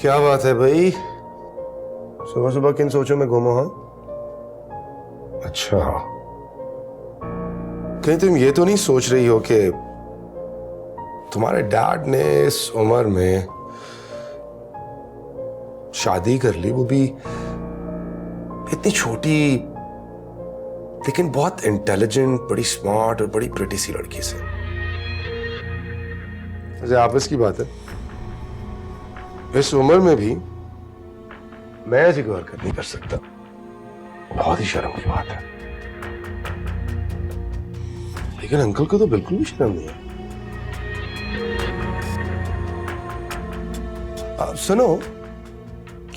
क्या बात है भाई, सुबह सुबह किन सोचों में घूमो? हाँ, अच्छा, कहीं तुम ये तो नहीं सोच रही हो कि तुम्हारे डैड ने इस उम्र में शादी कर ली, वो भी इतनी छोटी लेकिन बहुत इंटेलिजेंट, बड़ी स्मार्ट और बड़ी प्रिटी सी लड़की से? वैसे आपस की बात है, इस उम्र में भी मैं ऐसी कोई हरकत नहीं कर सकता, बहुत ही शर्म की बात है। लेकिन अंकल को तो बिल्कुल भी शर्म नहीं है। आप सुनो,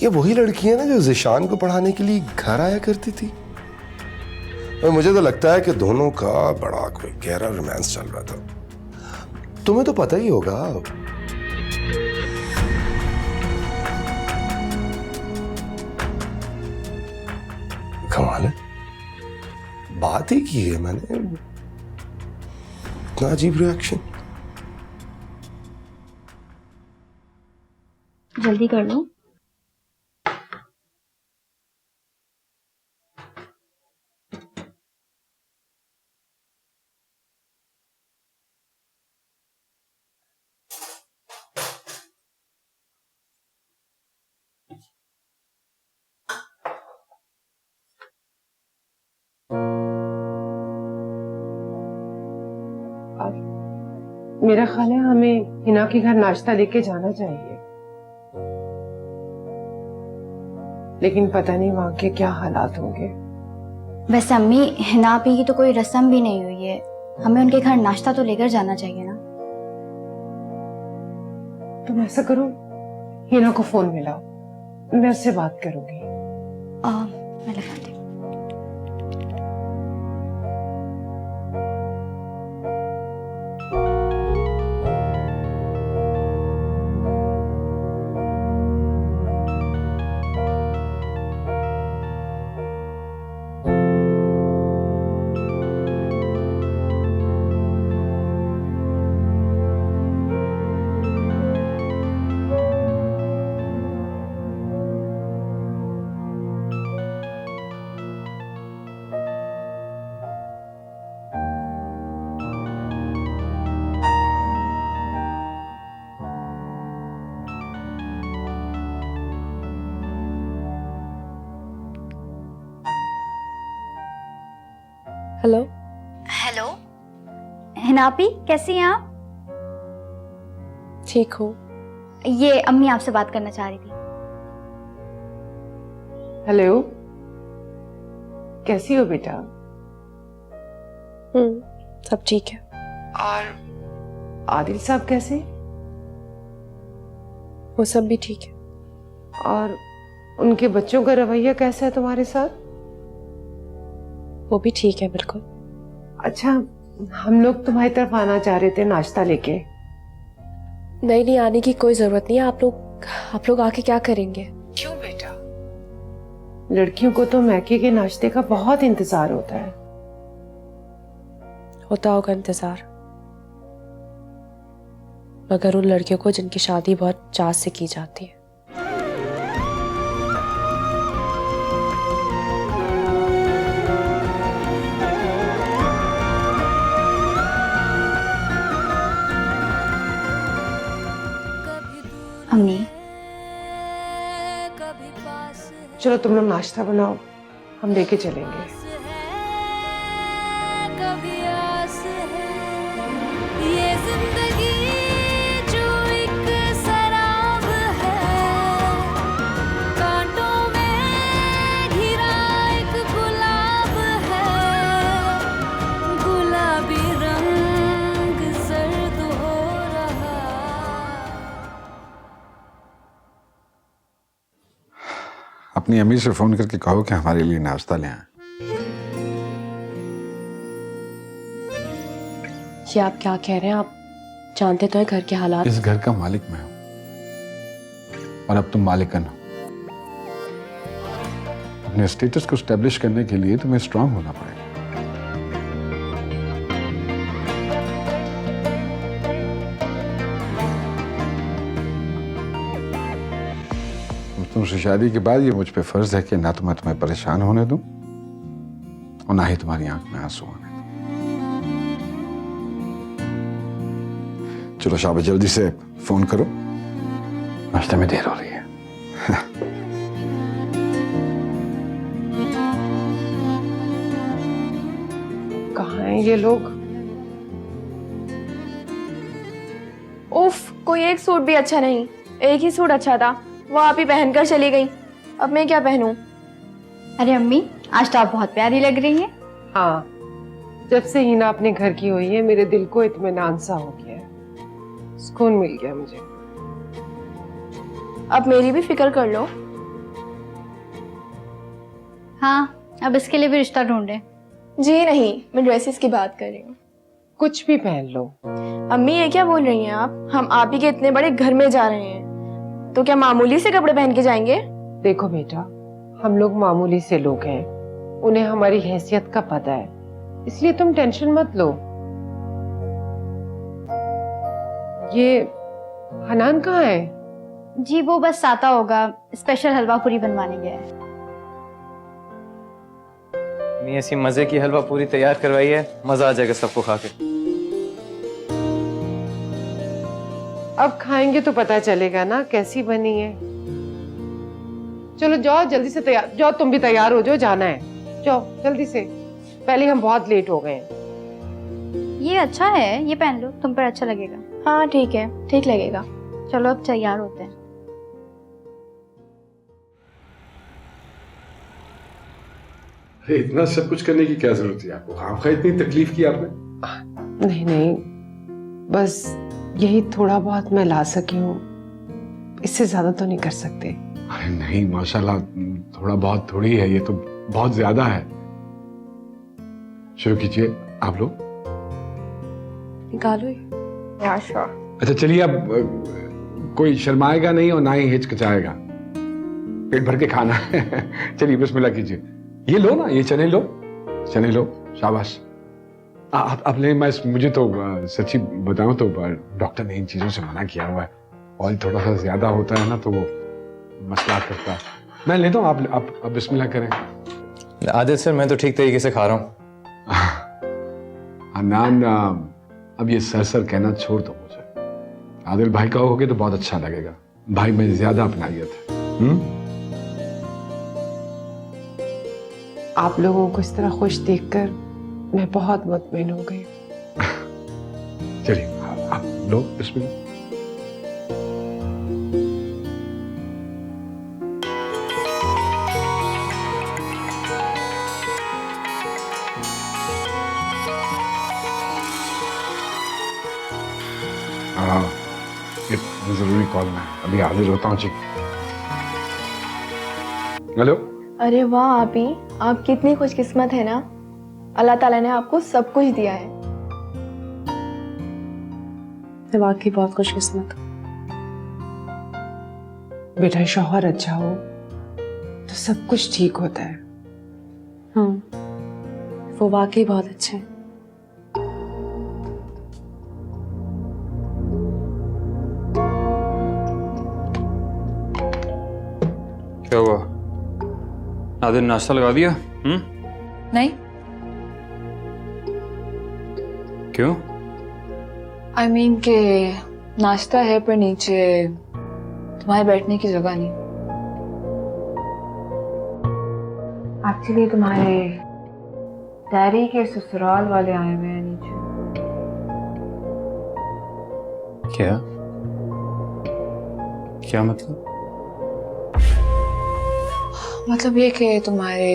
ये वही लड़की है ना जो जिशान को पढ़ाने के लिए घर आया करती थी? और मुझे तो लगता है कि दोनों का बड़ा कोई गहरा रोमांस चल रहा था। तुम्हें तो पता ही होगा। कमाल है, बात ही की है मैंने, इतना अजीब रिएक्शन। जल्दी कर लो। मेरा ख्याल है हमें हिना के घर नाश्ता लेके जाना चाहिए, लेकिन पता नहीं वहां के क्या हालात होंगे। वैसे अम्मी, हिना आपी की तो कोई रस्म भी नहीं हुई है, हमें उनके घर नाश्ता तो लेकर जाना चाहिए ना। तुम ऐसा करो, हिना को फोन मिलाओ, मैं उससे बात करूंगी। मैं लगाती हूँ। हेलो। हेलो, हिना आपी कैसी हैं आप? ठीक हूँ। ये अम्मी आपसे बात करना चाह रही थी। हेलो, कैसी हो बेटा? सब ठीक है। और आदिल साहब कैसे? वो सब भी ठीक है। और उनके बच्चों का रवैया कैसा है तुम्हारे साथ? वो भी ठीक है बिल्कुल। अच्छा, हम लोग तुम्हारी तरफ आना चाह रहे थे नाश्ता लेके। नहीं, आने की कोई जरूरत नहीं है। आप लोग आके क्या करेंगे? क्यों बेटा? लड़कियों को तो मैके के नाश्ते का बहुत इंतजार होता है। होता होगा इंतजार, मगर उन लड़कियों को जिनकी शादी बहुत चाह से की जाती है। अम्मी, चलो तुम लोग नाश्ता बनाओ, हम लेके चलेंगे। अपनी अम्मी से फोन करके कहो कि हमारे लिए नाश्ता ले आए। ये आप क्या कह रहे हैं? आप जानते तो है घर के हालात। इस घर का मालिक मैं हूं और अब तुम मालिकन हो। अपने स्टेटस को स्टैब्लिश करने के लिए तुम्हें स्ट्रांग होना पड़ेगा। तुमसे शादी के बाद ये मुझ पे फर्ज है कि ना तो मैं तुम्हें परेशान होने दूं और ना ही तुम्हारी आंख में आंसू आने दूं। चलो शाबाश, जल्दी से फोन करो, नाश्ते में देर हो रही है। कहाँ हैं ये लोग? उफ, कोई एक सूट भी अच्छा नहीं, एक ही सूट अच्छा था, वो आप ही पहनकर चली गई। अब मैं क्या पहनूं? अरे अम्मी, आज तो आप बहुत प्यारी लग रही हैं। हाँ, जब से हिना अपने घर की हुई है मेरे दिल को इत्मीनान सा हो गया है, सुकून मिल गया मुझे। अब मेरी भी फिक्र कर लो। हाँ, अब इसके लिए भी रिश्ता ढूंढे। जी नहीं, मैं ड्रेसेस की बात कर रही हूँ। कुछ भी पहन लो। अम्मी ये क्या बोल रही हैं आप? हम आप ही के इतने बड़े घर में जा रहे हैं, तो क्या मामूली से कपड़े पहन के जाएंगे? देखो बेटा, हम लोग मामूली से लोग हैं, उन्हें हमारी हैसियत का पता है, इसलिए तुम टेंशन मत लो। ये हनान कहाँ है? जी वो बस आता होगा, स्पेशल हलवा पूरी बनवाने गया है। मैं ऐसी मजे की हलवा पूरी तैयार करवाई है, मजा आ जाएगा सबको खा के। अब खाएंगे तो पता चलेगा ना कैसी बनी है। चलो जाओ जल्दी से तैयार, जाओ तुम भी तैयार हो जाओ, जाना है, जाओ जल्दी से, पहले हम बहुत लेट हो गए हैं। ये अच्छा है, ये पहन लो, तुम पर अच्छा लगेगा। हाँ ठीक है, ठीक लगेगा। चलो अब तैयार होते हैं। अरे इतना सब कुछ करने की क्या जरूरत है आपको? खामखा इतनी तकलीफ की आपने? नहीं नहीं, बस यही थोड़ा बहुत मैं ला सकी हूँ, इससे ज्यादा तो नहीं कर सकते। अरे नहीं, माशाल्लाह, थोड़ा बहुत थोड़ी है, ये तो बहुत ज्यादा है। शुरू कीजिए आप लोग। निकालो। अच्छा चलिए, अब कोई शर्माएगा नहीं और ना ही हिचकिचाएगा, पेट भर के खाना है। चलिए बिस्मिल्लाह कीजिए। ये लो ना, ये चने लो, चने लो, शाबाश। अब ले, मैं मुझे तो सच्ची बताऊं तो डॉक्टर ने इन चीजों से मना किया हुआ है, ऑयल थोड़ा सा ज्यादा होता है ना तो वो मसला करता है। मैं लेता हूँ, आप बिस्मिल्लाह करें। आदिल सर, मैं तो ठीक तरीके से खा रहा हूँ। अनान, अब ये सर कहना छोड़ दो मुझे। आदिल भाई का होगे तो बहुत अच्छा लगेगा, भाई में ज्यादा अपनाइयत है। आप लोगों को इस तरह खुश देखकर मैं बहुत मुतमईन हो गई। चलिए आप लो बिस्मिल्लाह। एक जरूरी कॉल में अभी हाजिर होता हूँ जी। हेलो। अरे वाह आप ही, आप कितनी खुशकिस्मत है ना, अल्लाह ताला ने आपको सब कुछ दिया है। मैं वाकई बहुत खुशकिस्मत हूँ। बेटा शौहर अच्छा हो तो सब कुछ ठीक होता है। वो वाकई बहुत अच्छे हैं। क्या हुआ? आदिल नाश्ता लगा दिया? नहीं, क्यों? आई मीन के नाश्ता है पर नीचे तुम्हारे बैठने की जगह नहीं। एक्चुअली तुम्हारे डैडी के ससुराल वाले आए हुए हैं नीचे। क्या क्या मतलब? मतलब ये कि तुम्हारे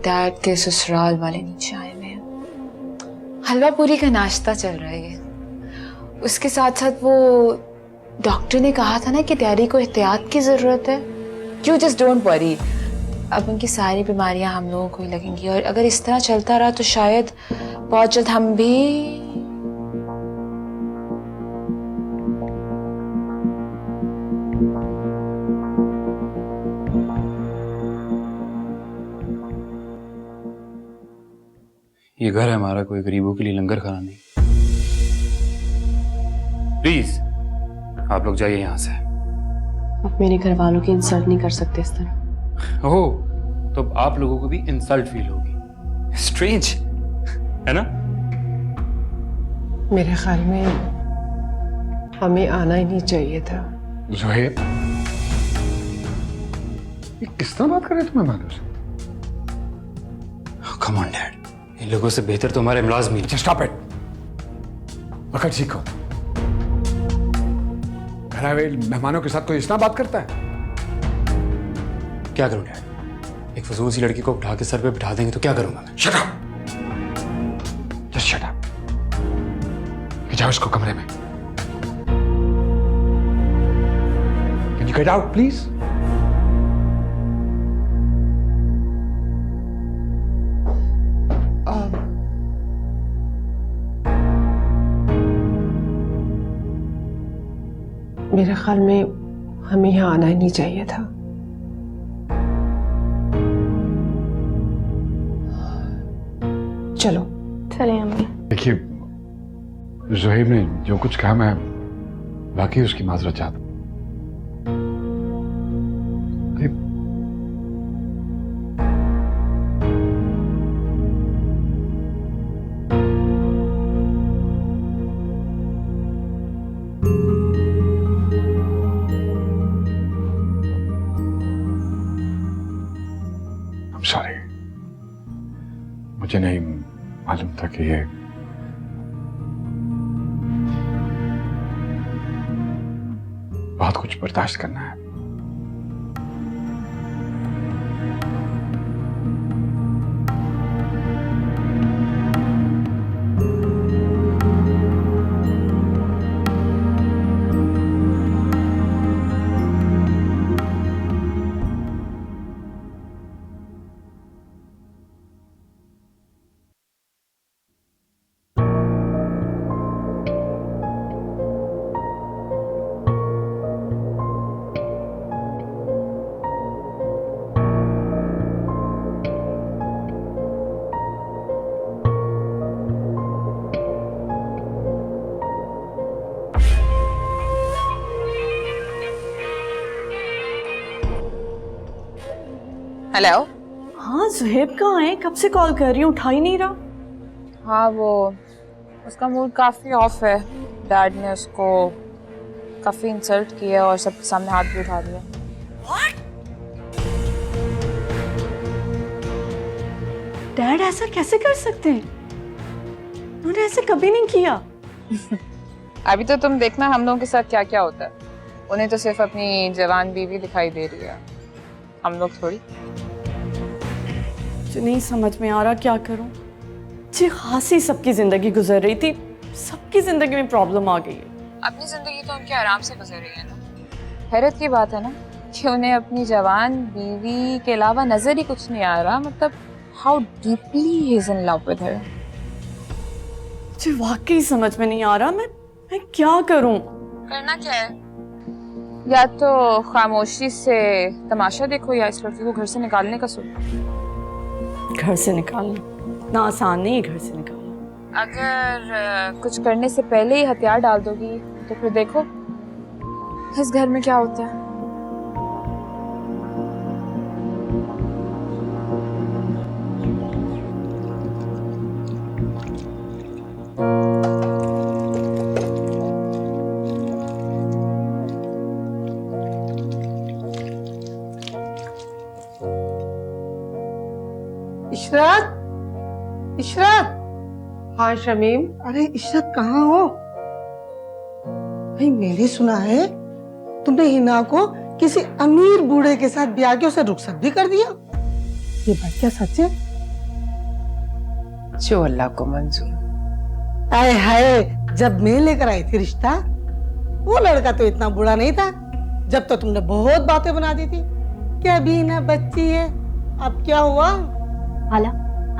डैड के ससुराल वाले नीचे आए हुए हैं। हलवा पूरी का नाश्ता चल रहा है। उसके साथ साथ वो डॉक्टर ने कहा था ना कि डैडी को एहतियात की जरूरत है। यू जस्ट डोंट वरी, अब उनकी सारी बीमारियां हम लोगों को ही लगेंगी और अगर इस तरह चलता रहा तो शायद बहुत जल्द हम भी ये घर है हमारा, कोई गरीबों के लिए लंगर खाना नहीं। प्लीज आप लोग जाइए यहां से। आप मेरे घर वालों की इंसल्ट नहीं कर सकते इस तरह। ओह, तो अब आप लोगों को भी इंसल्ट फील होगी। स्ट्रेंज है ना? मेरे ख्याल में हमें आना ही नहीं चाहिए था। जोहेब, ये किस तरह बात कर रहे हैं तुम्हें मालूम से? कम ऑन डैड, इन लोगों से बेहतर तो हमारे मुलाजमी हैं। Just stop it. वक्त सीखो। घर आए हुए मेहमानों के साथ कोई इस तरह बात करता है? क्या करूं डैड? एक फजूल सी लड़की को उठा के सर पे बिठा देंगे तो क्या करूंगा मैं? Shut up. Just shut up. जाओ इसको कमरे में। Can you get out, please? मेरे ख्याल में हमें यहाँ आना ही नहीं चाहिए था। चलो चले अम्मी। देखिए, जोहेब ने जो कुछ कहा, मैं वाकई उसकी माजरत चाहता हूं। अरे, I'm sorry. मुझे नहीं मालूम था कि ये बहुत कुछ बर्दाश्त करना है। हेलो। हाँ जोहेब कहाँ है? कब से कॉल कर रही हूँ, उठा ही नहीं रहा। हाँ, वो उसका मूड काफ़ी ऑफ है। डैड ने उसको काफ़ी इंसल्ट किया और सबके सामने हाथ भी उठा दिया। डैड ऐसा कैसे कर सकते हैं? उन्होंने ऐसे कभी नहीं किया। अभी तो तुम देखना हम लोगों के साथ क्या क्या होता है। उन्हें तो सिर्फ अपनी जवान बीवी दिखाई दे रही है, हम लोग थोड़ी। मुझे नहीं समझ में आ रहा क्या करूं। जी खासी सबकी जिंदगी गुजर रही थी, सबकी जिंदगी में प्रॉब्लम आ गई है। अपनी जिंदगी तो उनके आराम से गुजर रही है ना। हैरत की बात है ना कि उन्हें अपनी जवान बीवी के अलावा नजर ही कुछ नहीं आ रहा। मतलब how deeply he is in love with her. मुझे वाकई समझ में नहीं आ रहा मैं क्या करूं। करना क्या है? या तो खामोशी से तमाशा देखो या इस लड़की को घर से निकालने का सोचो। घर से निकालना ना आसान नहीं है। घर से निकालना, अगर कुछ करने से पहले ही हथियार डाल दोगी तो फिर देखो इस घर में क्या होता है। इशरत, इशरत। हाँ शमीम। अरे इशरत कहाँ हो? भाई मैंने सुना है तुमने हिना को किसी अमीर बूढ़े के साथ ब्याह के उसे रुखसत भी कर दिया। ये बात क्या सच है? जो अल्लाह को मंजूर। आए हाय, जब मैं लेकर आई थी रिश्ता वो लड़का तो इतना बुरा नहीं था। जब तो तुमने बहुत बातें बना दी थी कि अभी ना बच्ची है। अब क्या हुआ? हाला,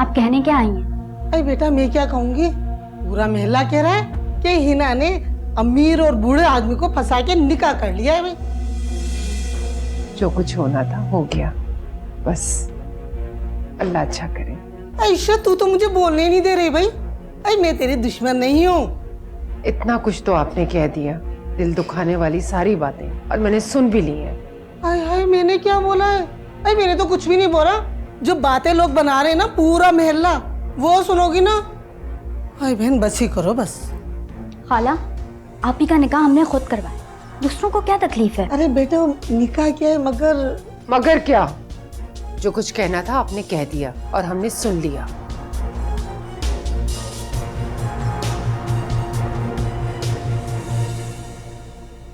आप कहने क्या आई हैं? अरे बेटा मैं क्या कहूंगी, पूरा महल्ला कह रहा है कि हिना ने अमीर और बूढ़े आदमी को फंसा के निकाह कर लिया है। भाई जो कुछ होना था हो गया, बस अल्लाह अच्छा करे। ऐशा तू तो मुझे बोलने नहीं दे रही भाई। अरे मैं तेरी दुश्मन नहीं हूँ। इतना कुछ तो आपने कह दिया दिल दुखाने वाली सारी बातें, और मैंने सुन भी ली है। हाय हाय, मैंने क्या बोला है? अरे मैंने तो कुछ भी नहीं बोला। जो बातें लोग बना रहे हैं ना, पूरा मोहल्ला वो सुनोगी ना। हाय बहन, बस ही करो बस। खाला, आप ही का निकाह हमने खुद करवाया, दूसरों को क्या तकलीफ है? अरे बेटे, निकाह क्या है, मगर क्या? जो कुछ कहना था आपने कह दिया और हमने सुन लिया।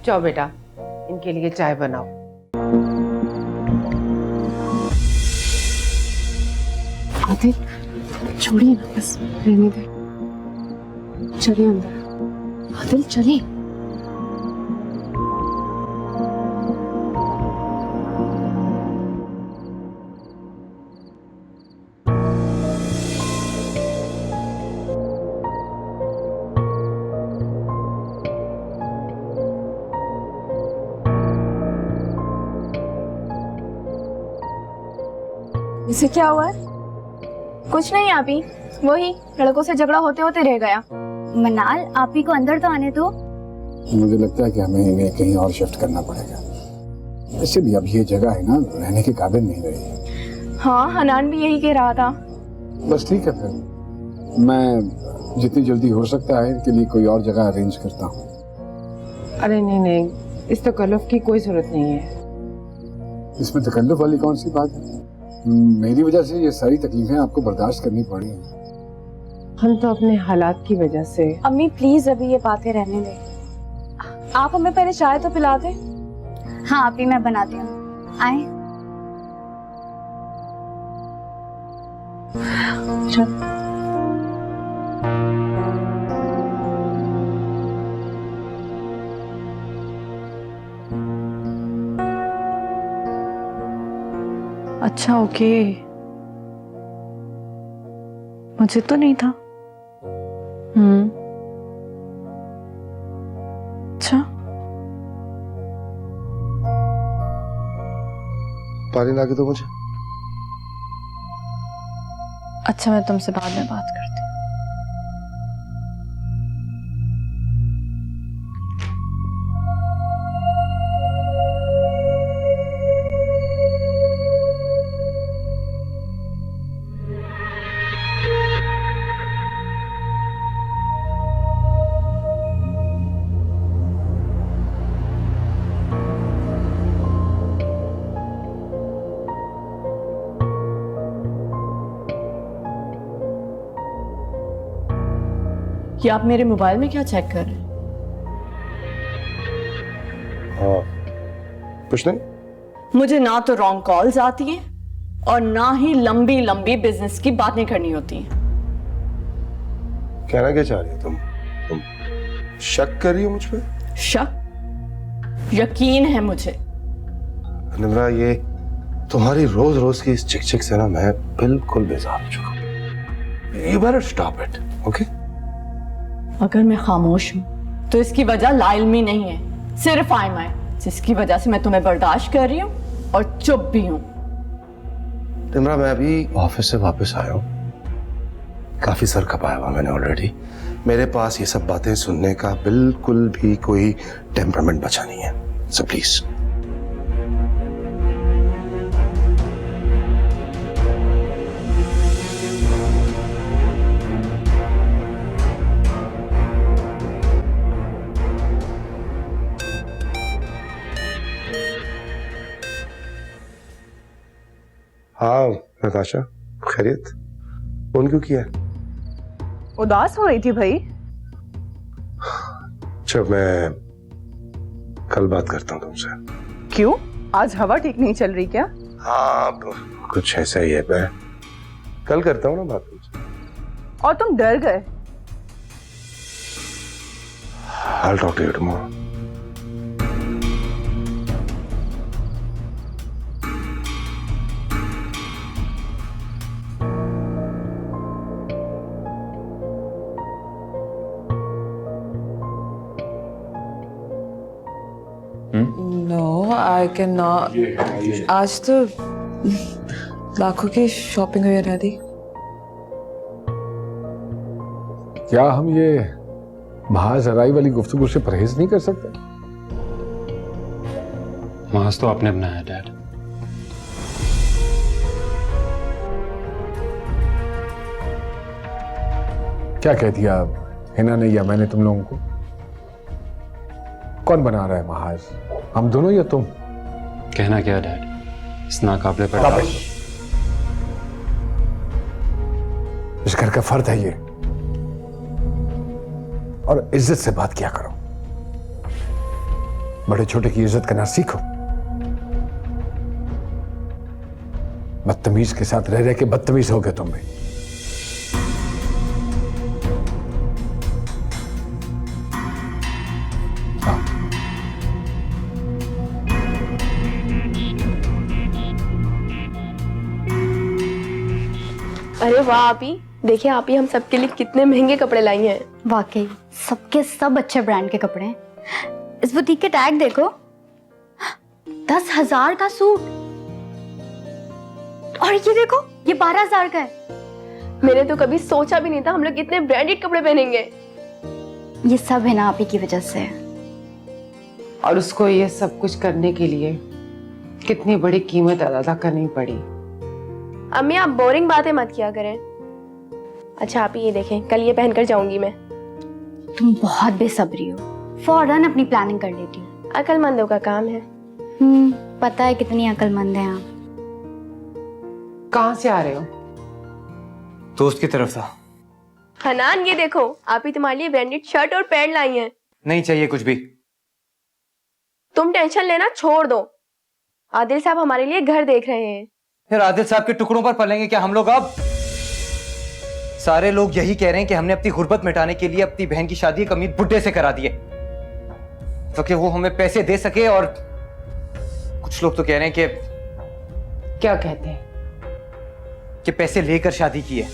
जाओ बेटा, इनके लिए चाय बनाओ। आदिल, छोड़िए ना, बस रहने दे। चलिए अंदर। आदिल चलिए। इसे क्या हुआ है? कुछ नहीं आप ही, वही लड़कों से झगड़ा होते होते रह गया। मनाल, आप ही को अंदर तो आने दो। मुझे लगता है कि हमें इन्हें कहीं और शिफ्ट करना पड़ेगा। वैसे भी अब ये जगह है ना, रहने के काबिल नहीं रही। हाँ, हनान भी यही कह रहा था। बस ठीक है, फिर मैं जितनी जल्दी हो सकता है इनके लिए कोई और जगह अरेंज करता हूँ। अरे नहीं नहीं, इस तकल्लुफ की कोई जरूरत नहीं है। इसमें तकल्लुफ वाली कौन सी बात है? मेरी वजह से ये सारी तकलीफें आपको बर्दाश्त करनी पड़ी हैं। हम तो अपने हालात की वजह से। अम्मी प्लीज अभी ये बातें रहने दें। आप हमें पहले चाय तो पिला दें। हाँ आप ही, मैं बनाती हूँ, आए। चल। अच्छा ओके, मुझे तो नहीं था। अच्छा, पानी ला के दो मुझे। अच्छा मैं तुमसे बाद में बात करती हूँ। कि आप मेरे मोबाइल में क्या चेक कर रहे हैं? हाँ, कुछ नहीं। मुझे ना तो रॉन्ग कॉल्स आती हैं और ना ही लंबी लंबी बिजनेस की बातें करनी होती हैं। कहना क्या चाह रही हो तुम शक कर रही हो मुझ पे? शक? यकीन है मुझे। निम्रा, ये तुम्हारी रोज रोज की इस चिक चिक से ना मैं बिल्कुल बेजार हो चुका हूं। You better stop it, okay? अगर मैं खामोश हूं तो इसकी वजह लाइलमी नहीं है, सिर्फ आयमा है, जिसकी वजह से मैं तुम्हें बर्दाश्त कर रही हूं और चुप भी हूं। निम्रा, मैं अभी ऑफिस से वापस आया हूं, काफी सर खपाया हुआ मैंने ऑलरेडी। मेरे पास ये सब बातें सुनने का बिल्कुल भी कोई टेम्परामेंट बचा नहीं है, सो प्लीज। हाँ नताशा, खैरियत? फोन क्यों किया? उदास हो रही थी भाई। अच्छा, मैं कल बात करता हूँ तुमसे। क्यों, आज हवा ठीक नहीं चल रही क्या? हाँ, कुछ ऐसा ही है। मैं कल करता हूँ ना बात तुमसे। और तुम डर गए? I'll talk to you tomorrow. No I can not. आज तो लाखों की शॉपिंग हुई है। क्या हम ये महाजराई वाली गुफ्तगू से परहेज नहीं कर सकते? मास तो आपने बनाया डैड। क्या कह दिया हिना ने या मैंने तुम लोगों को? कौन बना रहा है महाज, हम दोनों या तुम? कहना क्या डैड, इस नाकाबिले पर इस घर का फर्द है ये, और इज्जत से बात किया करो। बड़े छोटे की इज्जत करना सीखो। बदतमीज के साथ रह रह के बदतमीज हो गए तुम भी। अरे वाह आपी, देखिए आपी हम सबके लिए कितने महंगे कपड़े लाई हैं। वाकई सबके सब अच्छे ब्रांड के कपड़े हैं। इस बुटीक के टैग देखो, 10,000 का सूट, और ये देखो ये 12,000 का है। मैंने तो कभी सोचा भी नहीं था हम लोग इतने ब्रांडेड कपड़े पहनेंगे। ये सब है ना आप ही की वजह से। और उसको ये सब कुछ करने के लिए कितनी बड़ी कीमत अदा करनी पड़ी। अम्मी आप बोरिंग बातें मत किया करें। अच्छा आप ये देखें, कल ये पहनकर जाऊंगी मैं। तुम बहुत बेसब्री हो, फौरन अपनी प्लानिंग कर लेती हो। अकलमंदों का काम है। पता है कितनी अकलमंद हैं आप। कहाँ से आ रहे हो? दोस्त की तरफ था। हनान ये देखो, आप ही तुम्हारे लिए ब्रांडेड शर्ट और पैंट लाई हैं। नहीं चाहिए कुछ भी। तुम टेंशन लेना छोड़ दो, आदिल साहब हमारे लिए घर देख रहे हैं। फिर आदिल साहब के टुकड़ों पर पलेंगे क्या हम लोग अब? सारे लोग यही कह रहे हैं कि हमने अपनी गुर्बत मिटाने के लिए अपनी बहन की शादी एक अमीर बुड्ढे से करा दिए, तो कि वो हमें पैसे दे सके। और कुछ लोग तो कह रहे हैं कि क्या कहते हैं? पैसे लेकर शादी की है।